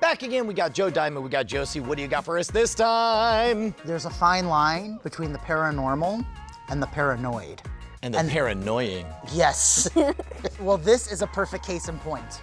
Back again, we got Joe Diamond, we got Josie. What do you got for us this time? There's a fine line between the paranormal and the paranoid. And the paranoying. Yes. Well, this is a perfect case in point.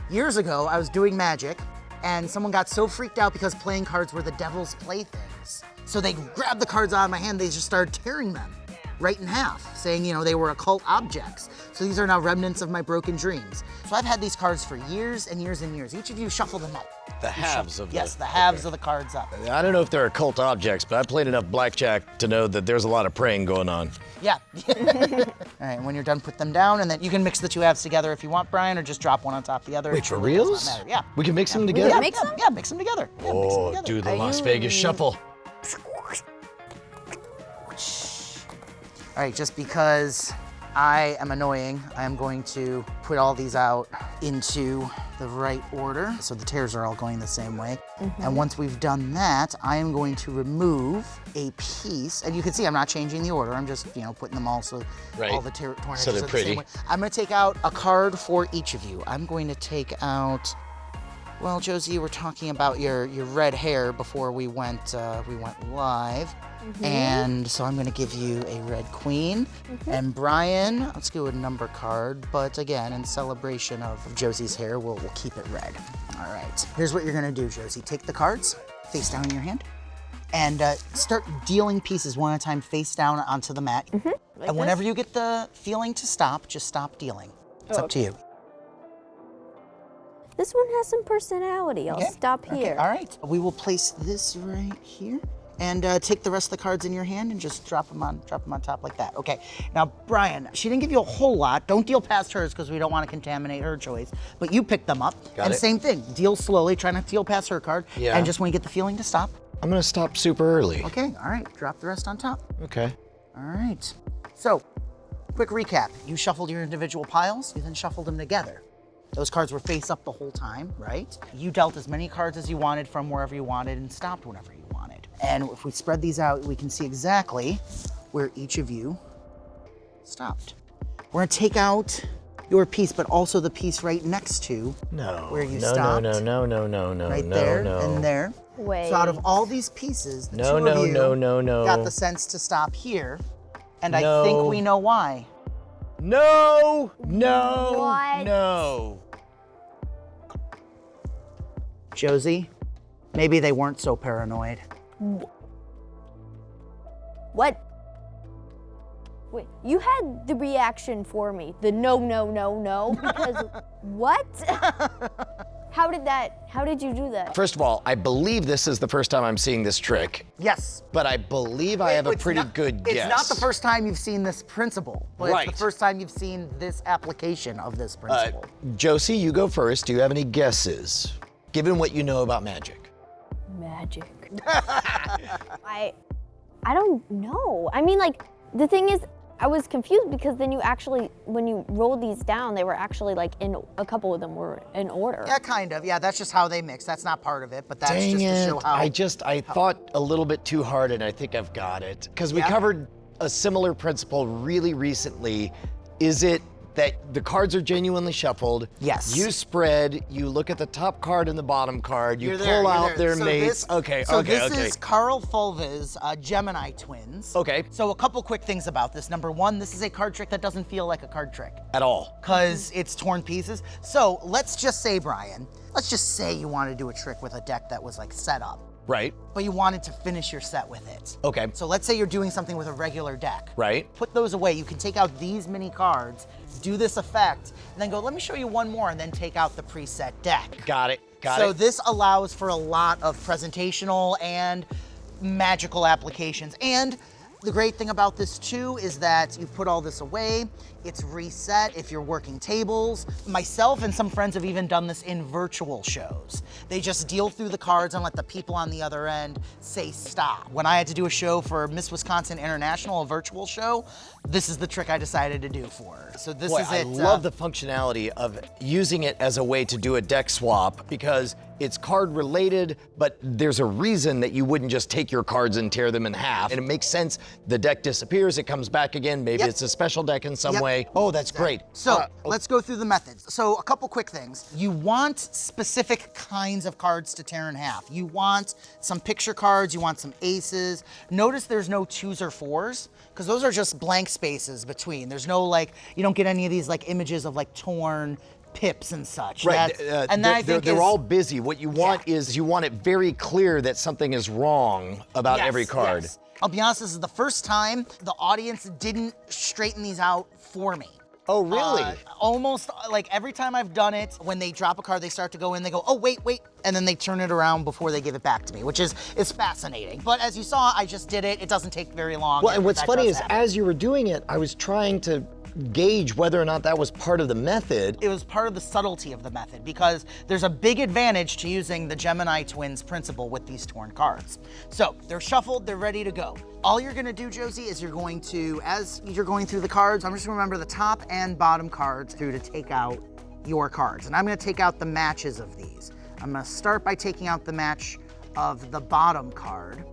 Years ago, I was doing magic, and someone got so freaked out because playing cards were the devil's playthings. So they grabbed the cards out of my hand, they just started tearing them right in half, saying, you know, they were occult objects. So these are now remnants of my broken dreams. So I've had these cards for years and years and years. Each of you shuffle them up. The halves of them. Yes, the halves of the cards up. I don't know if they're occult objects, but I played enough blackjack to know that there's a lot of praying going on. Yeah. All right, and when you're done, put them down, and then you can mix the two halves together if you want, Brian, or just drop one on top of the other. Wait, for It really does reals? not matter. Yeah. We can mix them together? Yeah, Mix them? Yeah, mix them together. Yeah, mix them together. Do the Las Vegas shuffle. All right, just because I am annoying, I am going to put all these out into the right order. So the tears are all going the same way. And once we've done that, I am going to remove a piece. And you can see I'm not changing the order. I'm just, you know, putting them all so all the torn edges So they're are the pretty. same way. I'm gonna take out a card for each of you. I'm going to take out, well, Josie, you were talking about your red hair before we went live. And so I'm gonna give you a red queen. And Brian, let's go with a number card, but again, in celebration of Josie's hair, we'll keep it red. All right, here's what you're gonna do, Josie. Take the cards, face down in your hand, and start dealing pieces one at a time, face down onto the mat. Like And whenever you get the feeling to stop, just stop dealing. It's up to you. This one has some personality. I'll stop here. All right, we will place this right here. And take the rest of the cards in your hand and just drop them on top like that. Okay, now Brian, she didn't give you a whole lot. Don't deal past hers because we don't want to contaminate her choice, but you picked them up. Got it. Same thing, deal slowly, try not to deal past her card. Yeah. And just when you get the feeling to stop. I'm gonna stop super early. Okay, all right, drop the rest on top. Okay. All right, so quick recap. You shuffled your individual piles, you then shuffled them together. Those cards were face up the whole time, right? You dealt as many cards as you wanted from wherever you wanted and stopped whenever you wanted. And if we spread these out, we can see exactly where each of you stopped. We're gonna take out your piece, but also the piece right next to where you stopped. No. Right there and there. Wait. So out of all these pieces, the two of you No. got the sense to stop here. And I think we know why. No. What? No. Josie, maybe they weren't so paranoid. What? Wait, you had the reaction for me. The no, because what? How did you do that? First of all, I believe this is the first time I'm seeing this trick, Yes. but I believe I have a It's pretty not- good guess. It's not the first time you've seen this principle, but Right. it's the first time you've seen this application of this principle. Josie, you go first. Do you have any guesses, given what you know about magic? Magic. I don't know. I mean, like, the thing is, I was confused because then you actually, when you rolled these down, they were actually like a couple of them were in order. Yeah, kind of. Yeah, that's just how they mix. That's not part of it, but that's Dang just to it. show how. I thought a little bit too hard, and I think I've got it. Because we Yeah. covered a similar principle really recently. Is it that the cards are genuinely shuffled? Yes. You spread, you look at the top card and the bottom card, you You're pull there, you're out there. their So mates. This is Carl Fulva's Gemini twins. Okay. So a couple quick things about this. Number one, this is a card trick that doesn't feel like a card trick At all. because it's torn pieces. So let's just say, Brian, let's just say you want to do a trick with a deck that was like set up, Right. but you wanted to finish your set with it. Okay. So let's say you're doing something with a regular deck. Right. Put those away. You can take out these many cards, do this effect, and then go, let me show you one more, and then take out the preset deck. Got it. So this allows for a lot of presentational and magical applications. And the great thing about this too is that you put all this away, it's reset if you're working tables. Myself and some friends have even done this in virtual shows. They just deal through the cards and let the people on the other end say stop. When I had to do a show for Miss Wisconsin International, a virtual show, this is the trick I decided to do for her. So this Boy, is I it. love the functionality of using it as a way to do a deck swap because it's card related, but there's a reason that you wouldn't just take your cards and tear them in half. And it makes sense. The deck disappears, it comes back again. Maybe Yep. it's a special deck in some Yep. way. Oh, that's great. So let's go through the methods. So a couple quick things. You want specific kinds of cards to tear in half. You want some picture cards, you want some aces. Notice there's no 2s or 4s, because those are just blank spaces between. There's no like, you don't get any of these like images of like torn pips and such. Right, And then I think they're all busy. What you want is you want it very clear that something is wrong about every card. Yes. I'll be honest, this is the first time the audience didn't straighten these out for me. Oh, really? Almost like every time I've done it, when they drop a card, they start to go in, they go, oh, wait, and then they turn it around before they give it back to me, which is fascinating. But as you saw, I just did it. It doesn't take very long. Well, and what's funny is as you were doing it, I was trying to gauge whether or not that was part of the method. It was part of the subtlety of the method, because there's a big advantage to using the Gemini twins principle with these torn cards. So they're shuffled, they're ready to go. All you're gonna do, Josie, is you're going to, as you're going through the cards, I'm just gonna remember the top and bottom cards through to take out your cards. And I'm gonna take out the matches of these. I'm gonna start by taking out the match of the bottom card,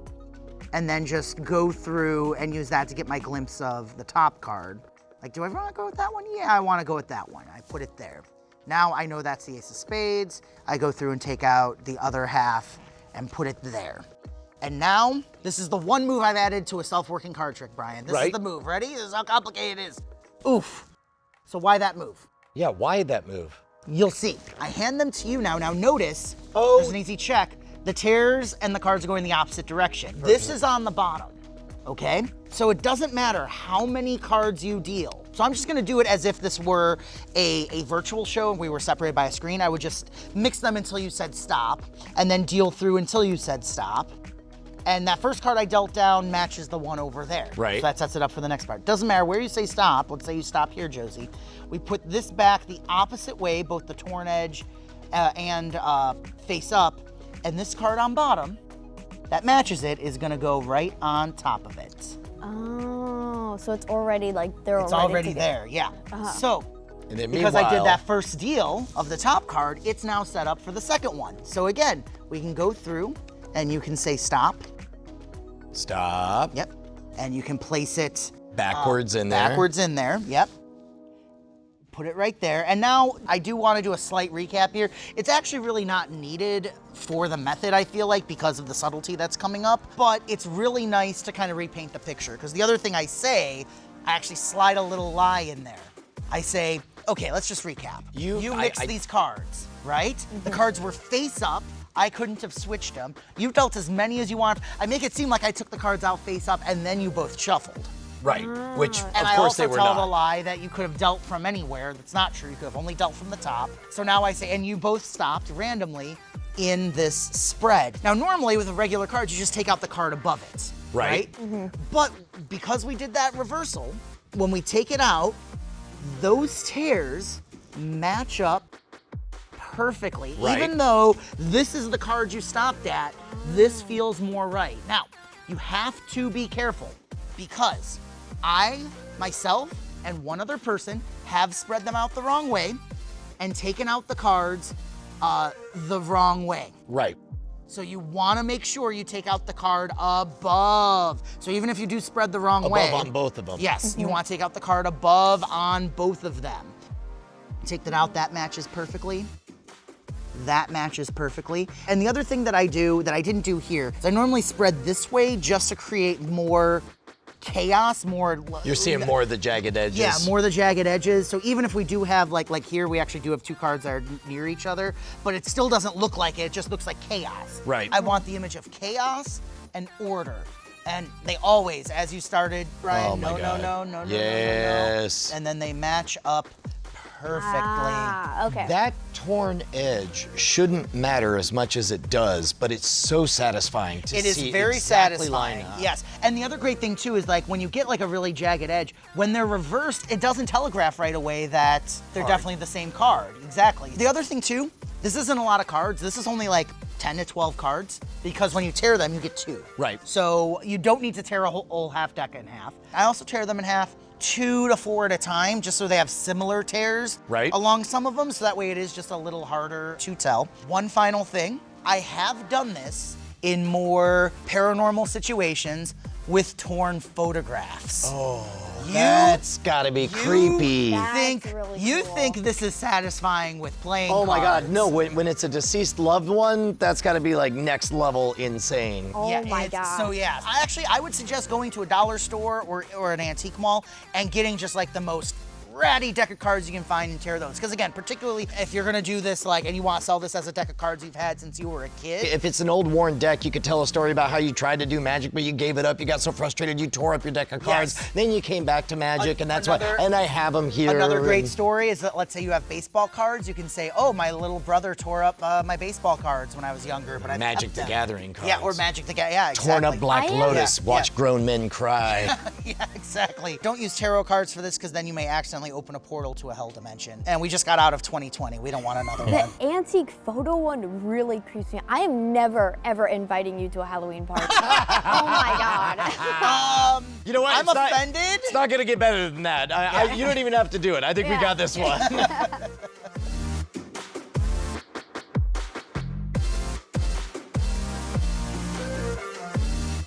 and then just go through and use that to get my glimpse of the top card. Like, do I want to go with that one? Yeah, I want to go with that one. I put it there. Now I know that's the ace of spades. I go through and take out the other half and put it there. And now, this is the one move I've added to a self-working card trick, Brian. This is the move. Ready? This is how complicated it is. Oof. So why that move? Yeah, why that move? You'll see. I hand them to you now. Now notice, there's an easy check. The tears and the cards are going the opposite direction. This is on the bottom. Okay? So it doesn't matter how many cards you deal. So I'm just gonna do it as if this were a virtual show and we were separated by a screen. I would just mix them until you said stop, and then deal through until you said stop. And that first card I dealt down matches the one over there. Right. So that sets it up for the next part. Doesn't matter where you say stop. Let's say you stop here, Josie. We put this back the opposite way, both the torn edge and face up. And this card on bottom that matches it is gonna go right on top of it. Oh, so it's already like It's already there, yeah. So, And then because I did that first deal of the top card, it's now set up for the second one. So again, we can go through and you can say stop. Stop. Yep. And you can place it Backwards in there. Backwards in there, yep. Put it right there. And now I do want to do a slight recap here. It's actually really not needed for the method, I feel like, because of the subtlety that's coming up, but it's really nice to kind of repaint the picture, because the other thing I say, I actually slide a little lie in there. I say, okay, let's just recap. You mixed these cards, right? Mm-hmm. The cards were face up. I couldn't have switched them. You dealt as many as you want. I make it seem like I took the cards out face up and then you both shuffled. Right, which of and course they were I also not. tell the lie that you could have dealt from anywhere. That's not true. You could have only dealt from the top. So now I say, and you both stopped randomly in this spread. Now normally with a regular card, you just take out the card above it, right? Mm-hmm. But because we did that reversal, when we take it out, those tears match up perfectly. Right. Even though this is the card you stopped at, this feels more right. Now, you have to be careful, because I, myself, and one other person have spread them out the wrong way and taken out the cards the wrong way. Right. So you want to make sure you take out the card above. So even if you do spread the wrong way. Above on both of them. Yes, you want to take out the card above on both of them. Take that out, that matches perfectly. That matches perfectly. And the other thing that I do that I didn't do here is I normally spread this way just to create more chaos, more. You're seeing more of the jagged edges. Yeah, more of the jagged edges. So even if we do have like here, we actually do have two cards that are near each other, but it still doesn't look like it. It just looks like chaos. Right. I want the image of chaos and order. And they always, as you started, Brian, Oh my God. no. Yes. And then they match up perfectly. Ah, okay. That torn edge shouldn't matter as much as it does, but it's so satisfying to see It is very exactly satisfying. line up. Yes. And the other great thing too is like when you get like a really jagged edge, when they're reversed, it doesn't telegraph right away that they're definitely the same card. Exactly. The other thing too, this isn't a lot of cards. This is only like 10 to 12 cards, because when you tear them, you get two. Right. So you don't need to tear a whole half deck in half. I also tear them in half 2 to 4 at a time, just so they have similar tears Right. along some of them, so that way it is just a little harder to tell. One final thing, I have done this in more paranormal situations with torn photographs. Oh, that's gotta be creepy. That's really You cool. think this is satisfying with playing Oh my God, cards. no, when it's a deceased loved one, that's gotta be like next level insane. Oh my God. So yeah, I would suggest going to a dollar store or an antique mall and getting just like the most ratty deck of cards you can find and tear those. Because again, particularly if you're gonna do this and you want to sell this as a deck of cards you've had since you were a kid. If it's an old worn deck, you could tell a story about how you tried to do Magic, but you gave it up. You got so frustrated, you tore up your deck of cards. Yes. Then you came back to Magic, and that's another- why. And I have them here. Another great and- story is that let's say you have baseball cards, you can say, oh, my little brother tore up my baseball cards when I was younger, but I Magic kept the them. Gathering cards. Yeah, or Magic the Gathering, yeah, exactly. Torn up Black I am- Lotus. Yeah, Watch yeah. grown men cry. Yeah, exactly. Don't use tarot cards for this because then you may accidentally open a portal to a hell dimension. And we just got out of 2020. We don't want another one. The antique photo one really creeps me out. I am never, ever inviting you to a Halloween party. Oh my God. You know what? I'm It's not- offended. It's not gonna get better than that. You don't even have to do it. I think we got this one.